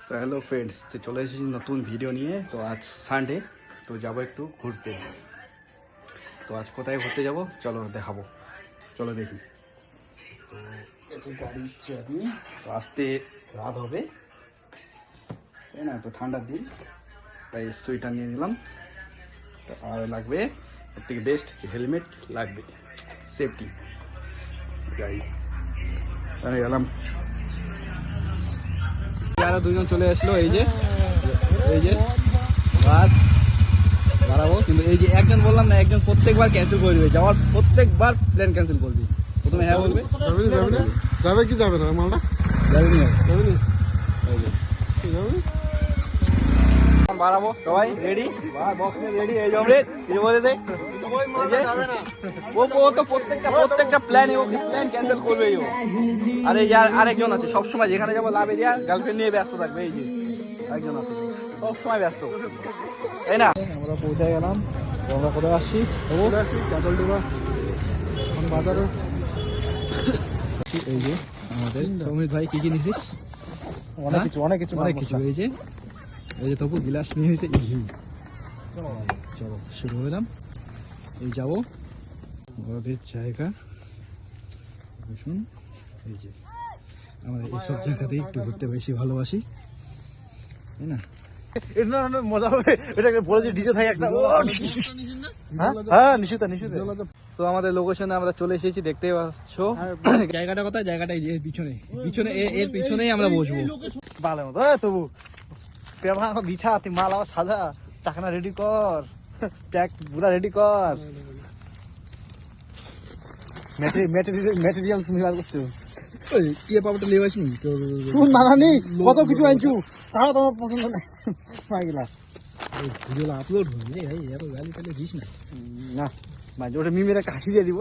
তো hello friends, তো চলে এসেছি নতুন ভিডিও নিয়ে। তো আজ সানডে, তো যাবো একটু ঘুরতে। তো আজ কোথায় ঘুরতে যাব চলো দেখাবো, চলো দেখি। তো গাড়ির চাবি, তো আসতে রাত হবে তাই না, তো ঠান্ডার দিন তাই সোয়েটার নিয়ে নিলাম। তো আর লাগবে সব থেকে বেস্ট হেলমেট লাগবে, সেফটি গাড়ি। তাই গেলাম, আরো দুজন চলে আসলো। এই যে বাস বাড়াবো, কিন্তু এই যে একজন বললাম না, একজন প্রত্যেকবার ক্যান্সেল করে দেবে, যাওয়ার প্রত্যেকবার প্ল্যান ক্যান্সেল করবি। প্রথমে হ্যাঁ বলবে, যাবে কি যাবে না মালটা যাবে নি যাবে বাড়াবো। সবাই রেডি, বক্স রেডি, এই যাও রে, কিছু বলে দে। ও তো প্রত্যেকটা প্ল্যান ক্যান্সেল করবে। আর এই যে আরেকজন আছে, সবসময় যেখানে যাবো লাভ এরিয়া গার্লফ্রেন্ড নিয়ে ব্যস্ত থাকবে। এই যে একজন আছে সবসময় ব্যস্ত, তাই না? আমরা পৌঁছে গেলাম। আমরা কোথায় আসছি? ক্যাটলডুবা এখন বাজারে। এই যে আমাদের সৌমিত ভাই কি কি নিছিস? অনেক কিছু। এই যে তবু গিলাস নিয়ে হয়েছে। চলো শুরু হলাম। এই যাবো বড়দের জায়গা, শুন। এই যে আমরা এইসব জায়গাতেই একটু ঘুরতে বেশি ভালোবাসি, তাই না? মজা হবে এটাকে বলেছি, ডিজে থাকে একটা। হ্যাঁ নিশুতা। তো আমাদের লোকেশনে আমরা চলে এসেছি, দেখতেই পাচ্ছ। জায়গাটা কোথায়? জায়গাটা এই যে পিছনে এর পিছনেই আমরা বসবো। ভালো মতো তবু বিছা, তুই মাল আবার সাজা, চাকনা রেডি কর, প্যাক পুরা রেডি কর। ম্যাটেরিয়াল তুমি বার করছো, ইয়ে পাপটা লেবাস নি শুন মানানি, কত কিছু আনছু, তাও তোমার পছন্দ না। মাইগলা ভিডিও আপলোড হয়নি ভাই, এত গালি টালি দিস না। না ভাই, ওটা মিমের একটা হাসি দিয়ে দিব।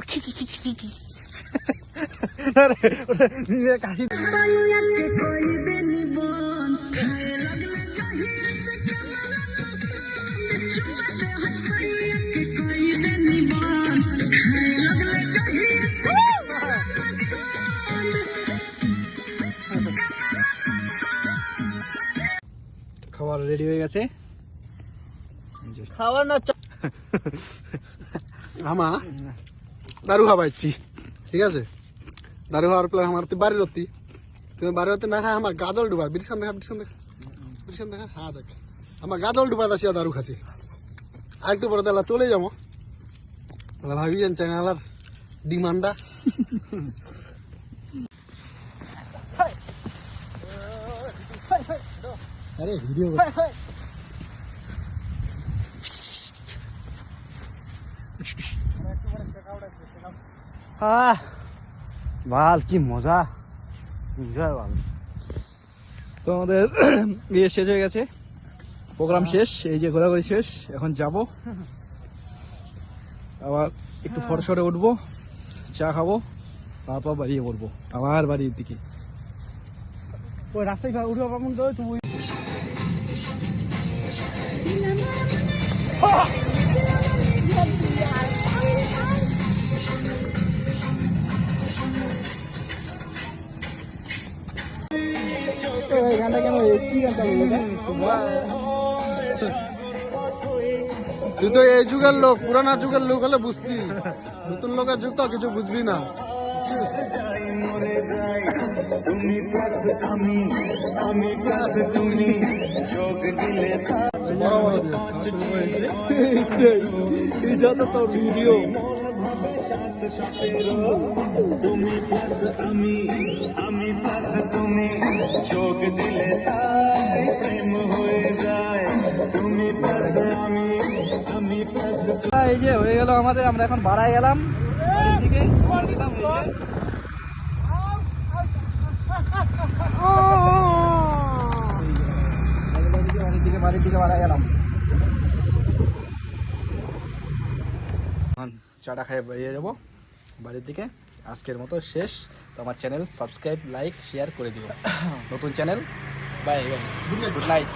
ওটা মিমের একটা হাসি। খাবার রেডি হয়ে গেছে, খাবার না আমা দারু খাবাইছি, ঠিক আছে? দারু খাওয়ার প্ল্যান আমার বাড়ির রতি, তুমি বাড়ির রতি না খাই আমার গাদল ডুবা। বিরিশান দেখা হ্যাঁ দেখ, আমার গাদল ডুবা দাসিয়া দারু খাচ্ছি। আর একটু পরে তাহলে চলে যাবো, তাহলে ভাবি যান চ্যাংলার ডিমান্ডা। আরে ভিডিও ভাল, কি মজা, তো আমাদের ইয়ে শেষ হয়ে গেছে, প্রোগ্রাম শেষ। এই যে ঘোরাঘুরি শেষ, এখন যাব আবার একটু ফরসরে উঠবো, চা খাবো, তারপর বাড়িয়ে পড়বো আবার বাড়ির দিকে। ওই রাস্তায় উঠবো পাবো তো তুমি। তুই তো এই যুগের লোক, পুরানা যুগের লোক হলে বুঝতি, নতুন লোকের যুগ তো কিছু বুঝবি না। এই যে হয়ে গেল আমাদের, আমরা এখন বাড়ায় গেলাম বাড়ির দিকে বাড়ায় গেলাম। চাটা খাই বেরিয়ে যাবো বাড়ির দিকে। আজকের মতো শেষ। তো আমার চ্যানেল সাবস্ক্রাইব, লাইক, শেয়ার করে দিও। নতুন চ্যানেল। By, good night.